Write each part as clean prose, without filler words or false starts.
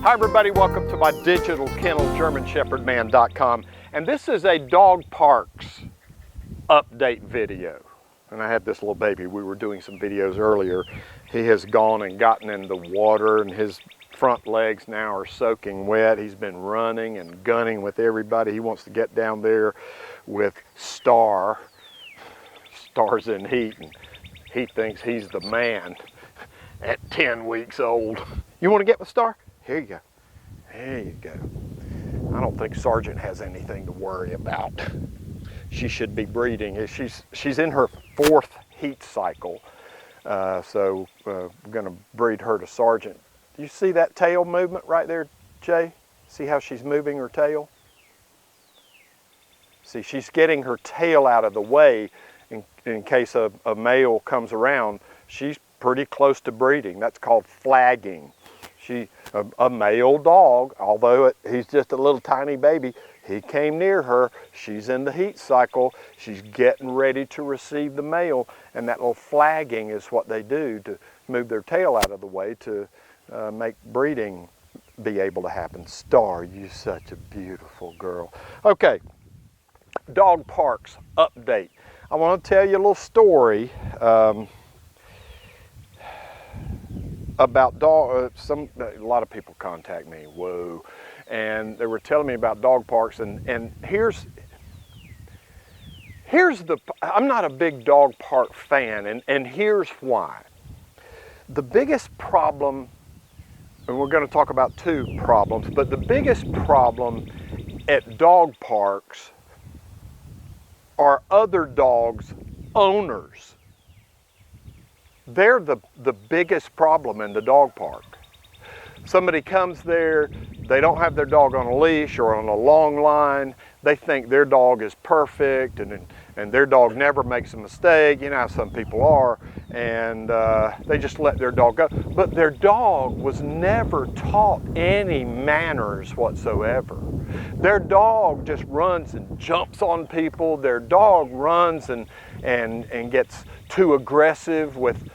Hi everybody, welcome to my digital kennel, GermanShepherdMan.com, and this is a dog parks update video. And I had this little baby, we were doing some videos earlier. He has gone and gotten in the water and his front legs now are soaking wet. He's been running and gunning with everybody. He wants to get down there with Star. Star's in heat and he thinks he's the man at 10 weeks old. You want to get with Star? Here you go. There you go. I don't think Sergeant has anything to worry about. She should be breeding. She's in her 4th heat cycle. So we're gonna breed her to Sergeant. You see that tail movement right there, Jay? See how she's moving her tail? See, she's getting her tail out of the way in case a male comes around. She's pretty close to breeding. That's called flagging. A male dog, although he's just a little tiny baby, he came near her. She's in the heat cycle. She's getting ready to receive the male, and that little flagging is what they do to move their tail out of the way to make breeding be able to happen. Star, you're such a beautiful girl. Okay, dog parks update. I want to tell you a little story about dog. A lot of people contact me, whoa, and they were telling me about dog parks, and here's the, I'm not a big dog park fan, and here's why. The biggest problem, and we're going to talk about 2 problems, but the biggest problem at dog parks are other dogs' owners. They're the biggest problem in the dog park. Somebody comes there, they don't have their dog on a leash or on a long line. They think their dog is perfect and their dog never makes a mistake. You know how some people are, and they just let their dog go. But their dog was never taught any manners whatsoever. Their dog just runs and jumps on people. Their dog runs and gets too aggressive with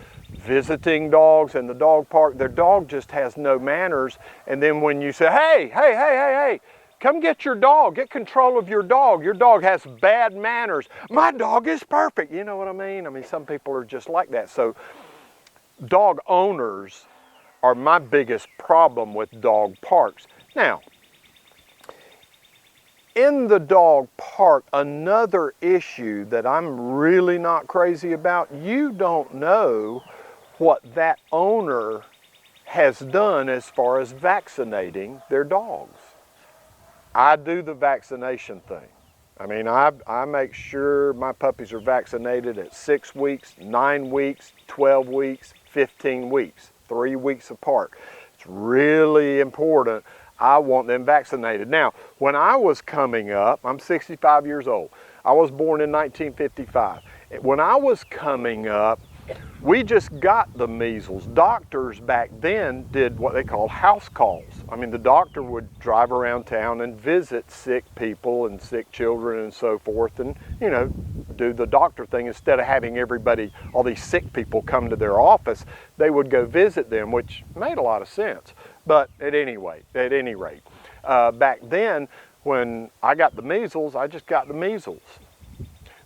visiting dogs in the dog park. Their dog just has no manners. And then when you say, hey, come get your dog, get control of your dog has bad manners. My dog is perfect. You know what I mean? I mean, some people are just like that. So dog owners are my biggest problem with dog parks. Now, in the dog park, another issue that I'm really not crazy about, you don't know what that owner has done as far as vaccinating their dogs. I do the vaccination thing. I mean, I make sure my puppies are vaccinated at 6 weeks, 9 weeks, 12 weeks, 15 weeks, 3 weeks apart. It's really important. I want them vaccinated. Now, when I was coming up, I'm 65 years old. I was born in 1955. When I was coming up, we just got the measles. Doctors back then did what they called house calls. I mean, the doctor would drive around town and visit sick people and sick children and so forth, and, you know, do the doctor thing. Instead of having everybody, all these sick people come to their office, they would go visit them, which made a lot of sense. But at any rate, back then, when I got the measles, I just got the measles.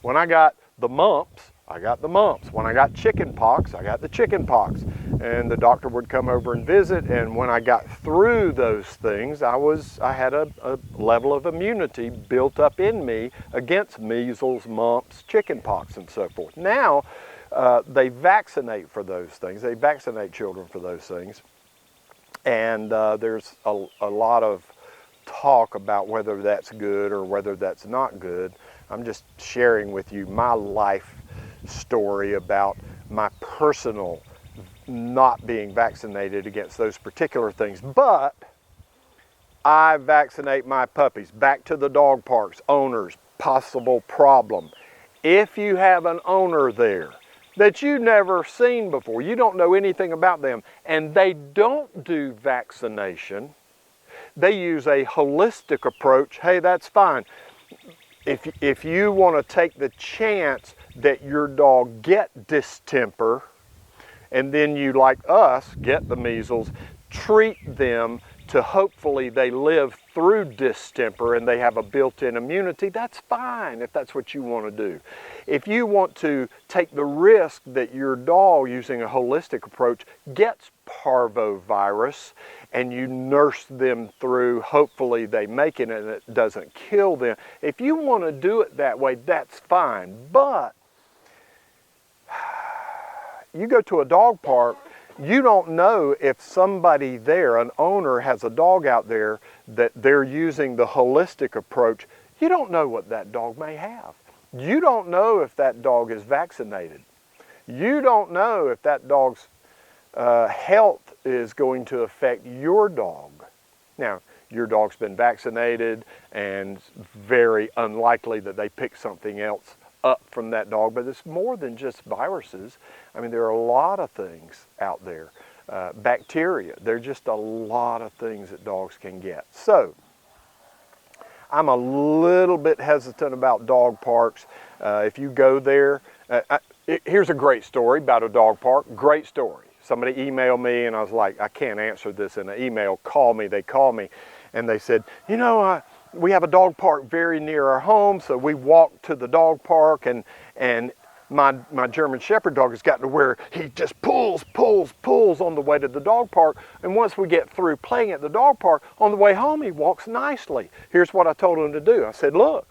When I got the mumps, I got the mumps. When I got chicken pox, I got the chicken pox. And the doctor would come over and visit, and when I got through those things, I had a level of immunity built up in me against measles, mumps, chicken pox, and so forth. Now, they vaccinate for those things. They vaccinate children for those things. And there's a lot of talk about whether that's good or whether that's not good. I'm just sharing with you my life story about my personal not being vaccinated against those particular things. But I vaccinate my puppies. Back to the dog parks, owners, possible problem. If you have an owner there that you've never seen before, you don't know anything about them, and they don't do vaccination, they use a holistic approach, hey, that's fine. If you want to take the chance that your dog get distemper, and then you, like us, get the measles, treat them to hopefully they live through distemper and they have a built-in immunity, that's fine if that's what you want to do. If you want to take the risk that your dog, using a holistic approach, gets parvovirus and you nurse them through, hopefully they make it and it doesn't kill them. If you want to do it that way, that's fine. But you go to a dog park, you don't know if somebody there, an owner, has a dog out there that they're using the holistic approach. You don't know what that dog may have. You don't know if that dog is vaccinated. You don't know if that dog's health is going to affect your dog. Now, your dog's been vaccinated and it's very unlikely that they pick something else up from that dog, but it's more than just viruses. I mean, there are a lot of things out there. Bacteria, there's just a lot of things that dogs can get. So, I'm a little bit hesitant about dog parks. If you go there, here's a great story about a dog park, great story. Somebody emailed me and I was like, I can't answer this in an email, call me. They called me and they said, you know, we have a dog park very near our home, so we walked to the dog park, and my German Shepherd dog has gotten to where he just pulls on the way to the dog park, and once we get through playing at the dog park, on the way home he walks nicely. Here's what I told him to do. I said, look,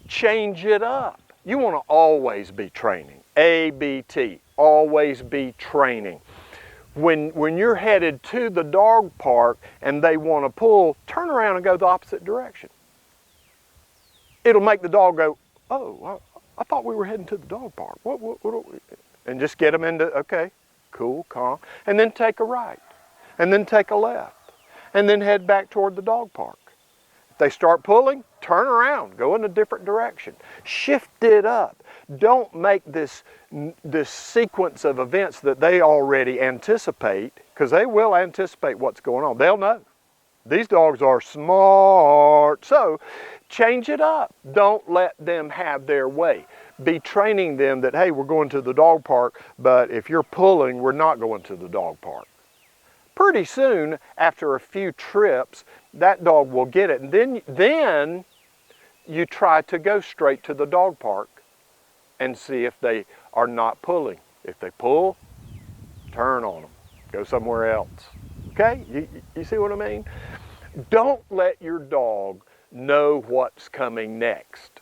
change it up. You want to always be training. ABT, always be training. When you're headed to the dog park and they want to pull, turn around and go the opposite direction. It'll make the dog go, oh, I thought we were heading to the dog park. What? And just get them into, okay, cool, calm. And then take a right. And then take a left. And then head back toward the dog park. If they start pulling, turn around, go in a different direction. Shift it up. Don't make this sequence of events that they already anticipate, because they will anticipate what's going on. They'll know. These dogs are smart. So change it up. Don't let them have their way. Be training them that, hey, we're going to the dog park, but if you're pulling, we're not going to the dog park. Pretty soon, after a few trips, that dog will get it. And then you try to go straight to the dog park and see if they are not pulling. If they pull, turn on them. Go somewhere else. Okay? You see what I mean? Don't let your dog know what's coming next.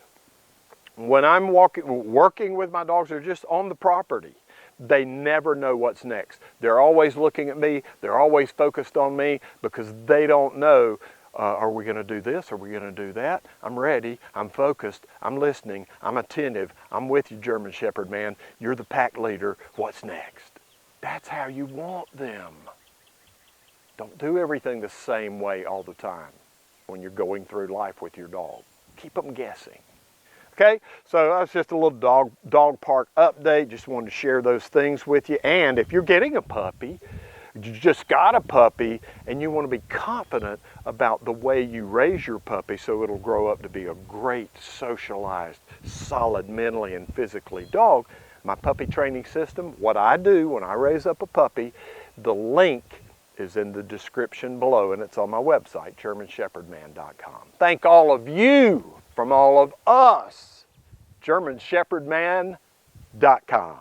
When I'm working with my dogs, they're just on the property. They never know what's next. They're always looking at me. They're always focused on me because they don't know, are we going to do this? Are we going to do that? I'm ready. I'm focused. I'm listening. I'm attentive. I'm with you, German Shepherd man. You're the pack leader. What's next? That's how you want them. Don't do everything the same way all the time when you're going through life with your dog. Keep them guessing. Okay, so that's just a little dog park update. Just wanted to share those things with you. And if you're getting a puppy, you just got a puppy, and you want to be confident about the way you raise your puppy so it'll grow up to be a great, socialized, solid mentally and physically dog, my puppy training system, what I do when I raise up a puppy, the link is in the description below, and it's on my website, GermanShepherdman.com. Thank all of you from all of us, GermanShepherdman.com.